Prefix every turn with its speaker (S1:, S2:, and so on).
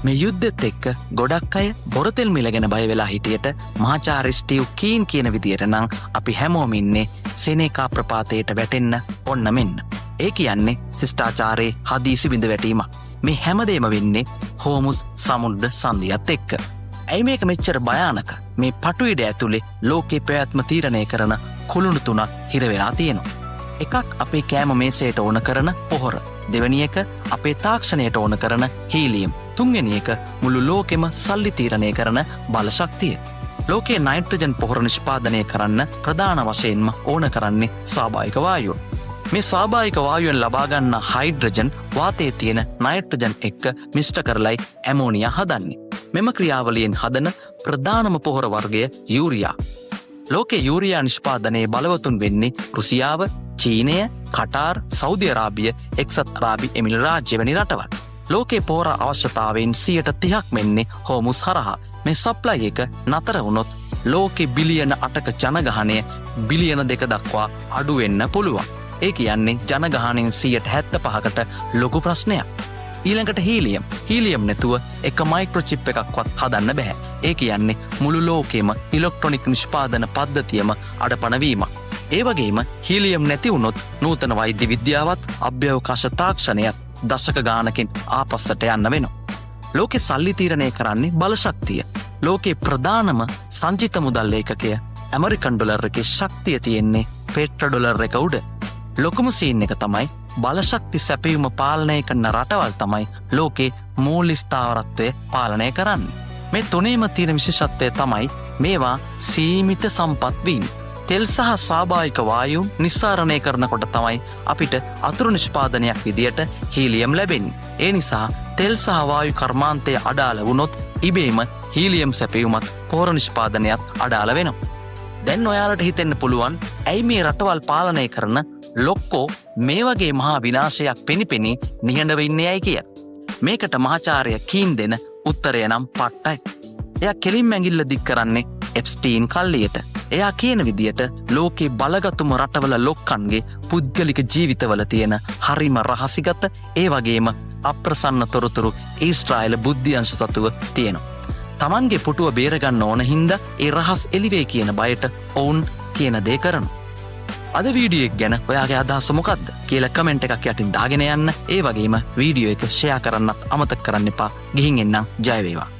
S1: මේ යුද්ධෙත් එක්ක ගොඩක් අය බොරතෙල් මිල ගැන බය වෙලා හිටියට මහාචාර්ය ස්ටීව් කීන් කියන විදියට නම් අපි හැමෝම ඉන්නේ සෙනේකා ප්‍රපාතයට වැටෙන්න ඔන්න මෙන්න. ඒ කියන්නේ ශිෂ්ටාචාරයේ හදිසි බිඳ වැටීමක්. මේ හැමදේම වෙන්නේ හෝමුස් සමුද්‍ර සංධියත් එක්ක. ඇයි මේක මෙච්චර භයානක? මේ පටුයිඩ ඇතුලේ ලෝකේ පැවැත්ම තීරණය කරන කුළුණු තුනක් හිර වෙලා තියෙනවා. එකක් අපේ කෑම මේසයට ඕන කරන පොහොර. දෙවෙනි එක අපේ තාක්ෂණයට ඕන කරන හීලියම්. තුන්වෙනි එක මුළු ලෝකෙම සල්ලි තීරණය කරන බල ශක්තිය. ලෝකයේ නයිට්‍රජන් පොහොර නිෂ්පාදනය කරන්න ප්‍රධාන වශයෙන්ම ඕන කරන්නේ ස්වාභාවික වායුව. මේ ස්වාභාවික වායුවෙන් ලබා ගන්න හයිඩ්‍රජන් වාතයේ තියෙන නයිට්‍රජන් එක්ක මිශ්‍ර කරලයි ඇමෝනියා හදන්නේ. මෙම ක්‍රියාවලියෙන් හදන ප්‍රධානම පොහොර වර්ගය යූරියා. ලෝකේ යූරියා නිෂ්පාදනයේ බලවතුන් වෙන්නේ රුසියාව, චීනය, කටාර්, සෞදි අරාබිය, එක්සත් අරාබි එමිරාත් රාජ්‍ය වැනි රටවල්. ලෝකේ පොහොර අවශ්‍යතාවයෙන් 30%ක් වෙන්නේ හෝමුස් හරහා. මේ සප්ලයි එක නතර වුණොත් ලෝකේ බිලියන 8ක ජනගහනය බිලියන 2 දක්වා අඩු වෙන්න පුළුවන්. ඒ කියන්නේ ජනගහනයෙන් 75%කට ලොකු ප්‍රශ්නයක්. ඊළඟට හීලියම්. හීලියම් නැතුව එක මයික්‍රොචිප් එකක්වත් හදන්න බෑ. ඒ කියන්නේ මුළු ලෝකෙම ඉලෙක්ට්‍රොනික නිෂ්පාදන පද්ධතියම අඩපණ වීමක්. ඒ වගේම හීලියම් නැති වුණොත් නූතන වෛද්‍ය විද්‍යාවත් අභ්‍යවකාශ තාක්ෂණයත් දශක ගානකින් ආපස්සට යන්න වෙනවා. ලෝකේ සල්ලි තීරණය කරන්නේ බල ශක්තිය. ලෝකේ ප්‍රධානම සංචිත මුදල් ඒකකය ඇමරිකන් ඩොලර් එකේ ශක්තිය තියෙන්නේ පෙට්‍රෝ ඩොලර් එක උඩ. ලොකුම සීන් එක තමයි බලශක්ති සැපයුම පාලනය කරන රටවල් තමයි ලෝකේ මූල්‍ය ස්ථාවරත්වය පාලනය කරන්නේ. මේ තුනේම තියෙන විශේෂත්වය තමයි මේවා සීමිත සම්පත් වීම. තෙල් සහ ස්වාභාවික වායුන් නිස්සාරණය කරනකොට තමයි අපිට අතුරු නිෂ්පාදනයක් විදියට හීලියම් ලැබෙන්නේ. ඒ නිසා තෙල් සහ වායු කර්මාන්තය අඩාල වුණොත් ඉබේම හීලියම් සැපයුමත් පොහොර නිෂ්පාදනයත් අඩාල වෙනවා. දැන් ඔයාලට හිතෙන්න පුළුවන් ඇයි මේ රටවල් පාලනය කරන ලොක්කෝ මේ වගේ මහා විනාශයක් පෙනිපෙනී නිහඬව ඉන්නේ ඇයි කිය. මේකට මහාචාර්ය කීන් දෙන උත්තරය නම් පට්ටයි. එයා කෙලින්ම ඇඟිල්ල දික් කරන්නේ එප්ස්ටීන් කල්ලියට. එයා කියන විදියට ලෝකේ බලගතුම රටවල ලොක්කන්ගේ පුද්ගලික ජීවිතවල තියෙන හරිම රහසිගත ඒ වගේම අප්‍රසන්න තොරතුරු ඊශ්‍රායල බුද්ධියංශ සතුව තියෙනවා. තමන්ගේ පුටුව බේරගන්න ඕන හින්දා ඒ රහස් එළිවේ කියන බයට ඔවුන් කියන දේ කරනවා. අද වීඩියෝ එක ගැන ඔයාගේ අදහස මොකක්ද කියලා කමෙන්ට් එකක් යටින් දාගෙන යන්න. ඒ වගේම වීඩියෝ එක ෂෙයා කරන්නත් අමතක කරන්න එපා. ගිහින් එන්නම්. ජය වේවා.